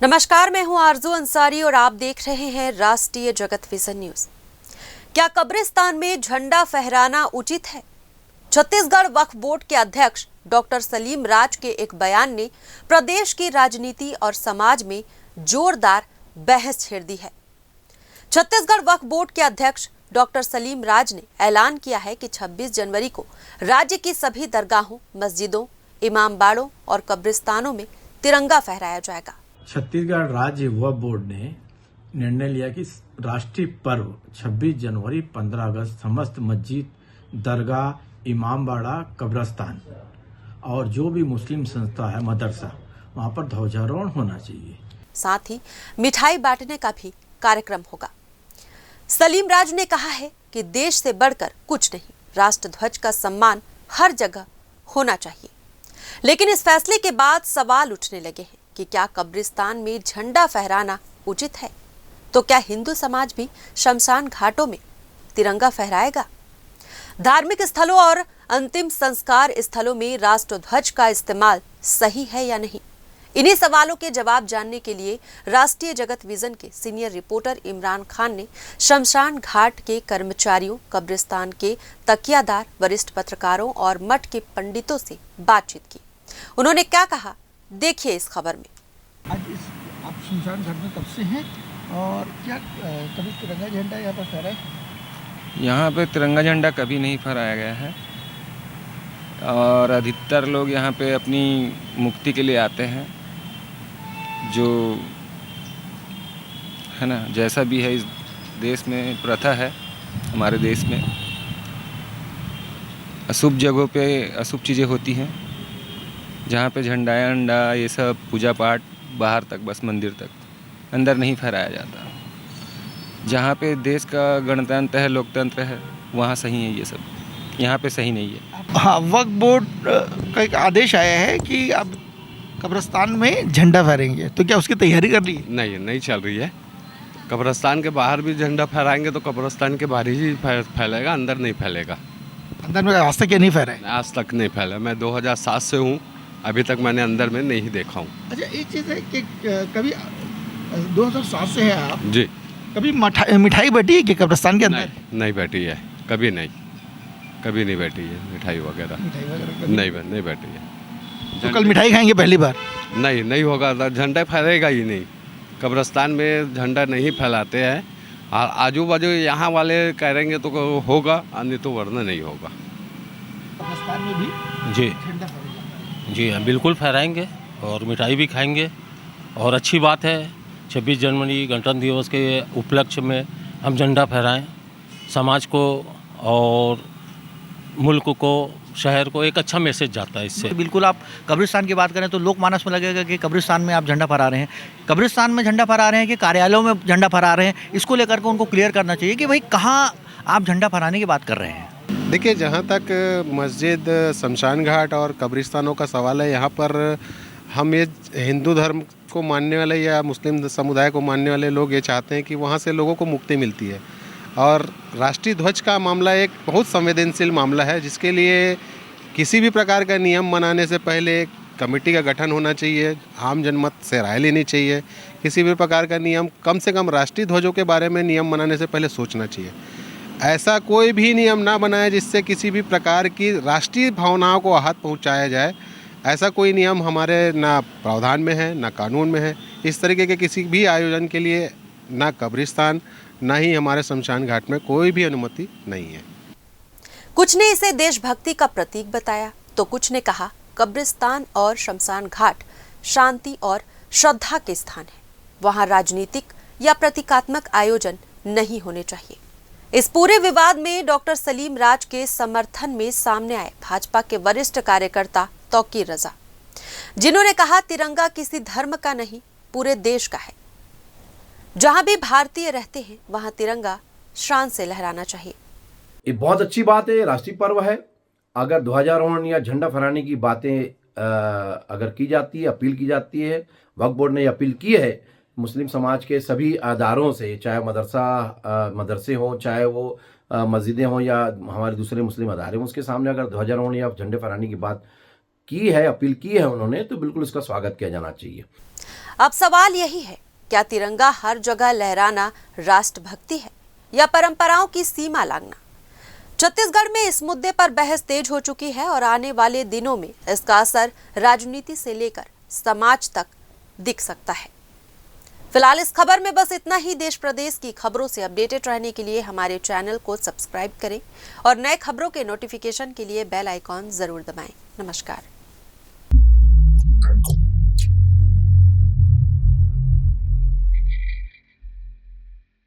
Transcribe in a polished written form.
नमस्कार, मैं हूं आरजू अंसारी और आप देख रहे हैं राष्ट्रीय जगत विजन न्यूज। क्या कब्रिस्तान में झंडा फहराना उचित है? छत्तीसगढ़ वक्फ बोर्ड के अध्यक्ष डॉक्टर सलीम राज के एक बयान ने प्रदेश की राजनीति और समाज में जोरदार बहस छेड़ दी है। छत्तीसगढ़ वक्फ बोर्ड के अध्यक्ष डॉक्टर सलीम राज ने ऐलान किया है कि 26 जनवरी को राज्य की सभी दरगाहों, मस्जिदों, इमामबाड़ों और कब्रिस्तानों में तिरंगा फहराया जाएगा। छत्तीसगढ़ राज्य वक्फ बोर्ड ने निर्णय लिया कि राष्ट्रीय पर्व 26 जनवरी, 15 अगस्त समस्त मस्जिद, दरगाह, इमामबाड़ा, कब्रिस्तान और जो भी मुस्लिम संस्था है, मदरसा, वहां पर ध्वजारोहण होना चाहिए। साथ ही मिठाई बांटने का भी कार्यक्रम होगा। सलीम राज ने कहा है कि देश से बढ़कर कुछ नहीं, राष्ट्र ध्वज का सम्मान हर जगह होना चाहिए। लेकिन इस फैसले के बाद सवाल उठने लगे हैं कि क्या कब्रिस्तान में झंडा फहराना उचित है? तो क्या हिंदू समाज भी शमशान घाटों में तिरंगा फहराएगा? धार्मिक स्थलों और अंतिम संस्कार स्थलों में राष्ट्र ध्वज का इस्तेमाल सही है या नहीं? इन्हीं सवालों के जवाब जानने के लिए राष्ट्रीय जगत विजन के सीनियर रिपोर्टर इमरान खान ने शमशान घाट के कर्मचारियों, कब्रिस्तान के तकियादार, वरिष्ठ पत्रकारों और मठ के पंडितों से बातचीत की। उन्होंने क्या कहा, देखिए इस खबर में। आज आप शमशान घाट में कब से हैं और क्या कभी तिरंगा झंडा यहाँ पर फहरा है? यहाँ पे तिरंगा झंडा कभी नहीं फहराया गया है और अधिकतर लोग यहाँ पे अपनी मुक्ति के लिए आते हैं, जो है ना, जैसा भी है इस देश में प्रथा है। हमारे देश में अशुभ जगहों पे अशुभ चीज़ें होती हैं, जहाँ पे झंडा अंडा ये सब पूजा पाठ बाहर तक, बस मंदिर तक, अंदर नहीं फहराया जाता। जहाँ पे देश का गणतंत्र है, लोकतंत्र है, वहाँ सही है ये सब, यहाँ पे सही नहीं है। हाँ, वक्फ बोर्ड का एक आदेश आया है कि अब कब्रिस्तान में झंडा फहरेंगे, तो क्या उसकी तैयारी कर ली है? नहीं चल रही है। कब्रिस्तान के बाहर भी झंडा फहराएंगे तो कब्रिस्तान के बाहर ही फैलेगा, अंदर नहीं फैलेगा। अंदर में आज तक ये नहीं फहरा है? आज तक नहीं फैला। मैं 2007 से हूँ, अभी तक मैंने अंदर में नहीं देखा हूँ। अच्छा, एक चीज़ है कि कभी 2007 से है आप जी, कभी मिठाई बटी है कि कब्रिस्तान के अंदर? नहीं बैठी है, कभी नहीं बैठी है मिठाई वगैरह। मिठाई वगैरह कभी? नहीं बैठी है। तो कल मिठाई खाएंगे पहली बार? नहीं होगा, झंडा फैलेगा ही नहीं। कब्रिस्तान में झंडा नहीं फैलाते हैं। आजू बाजू यहाँ वाले कहेंगे तो होगा, नहीं तो वरना नहीं होगा। कब्रिस्तान में भी जी झंडा फहरेगा? जी हाँ, बिल्कुल फहराएंगे और मिठाई भी खाएंगे। और अच्छी बात है, 26 जनवरी गणतंत्र दिवस के उपलक्ष्य में हम झंडा फहराएं, समाज को और मुल्क को, शहर को एक अच्छा मैसेज जाता है इससे। बिल्कुल, आप कब्रिस्तान की बात करें तो लोकमानस में लगेगा कि कब्रिस्तान में आप झंडा फहरा रहे हैं। कब्रिस्तान में झंडा फहरा रहे हैं कि कार्यालयों में झंडा फहरा रहे हैं, इसको लेकर के उनको क्लियर करना चाहिए कि भाई कहाँ आप झंडा फहराने की बात कर रहे हैं। देखिए, जहाँ तक मस्जिद, शमशान घाट और कब्रिस्तानों का सवाल है, यहाँ पर हम ये हिंदू धर्म को मानने वाले या मुस्लिम समुदाय को मानने वाले लोग ये चाहते हैं कि वहाँ से लोगों को मुक्ति मिलती है। और राष्ट्रीय ध्वज का मामला एक बहुत संवेदनशील मामला है, जिसके लिए किसी भी प्रकार का नियम बनाने से पहले कमेटी का गठन होना चाहिए, आम जनमत से राय लेनी चाहिए। किसी भी प्रकार का नियम, कम से कम राष्ट्रीय ध्वजों के बारे में नियम बनाने से पहले सोचना चाहिए। ऐसा कोई भी नियम ना बनाए जिससे किसी भी प्रकार की राष्ट्रीय भावनाओं को आहत पहुंचाया जाए। ऐसा कोई नियम हमारे ना प्रावधान में है, ना कानून में है। इस तरीके के किसी भी आयोजन के लिए ना कब्रिस्तान, ना ही हमारे शमशान घाट में कोई भी अनुमति नहीं है। कुछ ने इसे देशभक्ति का प्रतीक बताया, तो कुछ ने कहा कब्रिस्तान और शमशान घाट शांति और श्रद्धा के स्थान है, वहां राजनीतिक या प्रतीकात्मक आयोजन नहीं होने चाहिए। इस पूरे विवाद में डॉक्टर सलीम राज के समर्थन में सामने आए भाजपा के वरिष्ठ कार्यकर्ता तौकीर रजा, जिन्होंने कहा तिरंगा किसी धर्म का नहीं, पूरे देश का है। जहां भी भारतीय रहते हैं वहां तिरंगा शान से लहराना चाहिए। ये बहुत अच्छी बात है, राष्ट्रीय पर्व है। अगर ध्वजारोहण या झंडा फहराने की बातें अगर की जाती है, अपील की जाती है, वक्फ बोर्ड ने अपील की है मुस्लिम समाज के सभी अदारों से, चाहे मदरसे हों, चाहे वो मस्जिदें हों या हमारे दूसरे मुस्लिम अदारे हों, उसके सामने अगर ध्वजारोहण या झंडे फहराने की बात की है, अपील की है उन्होंने, तो बिल्कुल इसका स्वागत किया जाना चाहिए। अब सवाल यही है, क्या तिरंगा हर जगह लहराना राष्ट्रभक्ति है या परंपराओं की सीमा लांघना? छत्तीसगढ़ में इस मुद्दे पर बहस तेज हो चुकी है और आने वाले दिनों में इसका असर राजनीति से लेकर समाज तक दिख सकता है। फिलहाल इस खबर में बस इतना ही। देश प्रदेश की खबरों से अपडेटेड रहने के लिए हमारे चैनल को सब्सक्राइब करें और नए खबरों के नोटिफिकेशन के लिए बेल आइकॉन जरूर दबाएं। नमस्कार।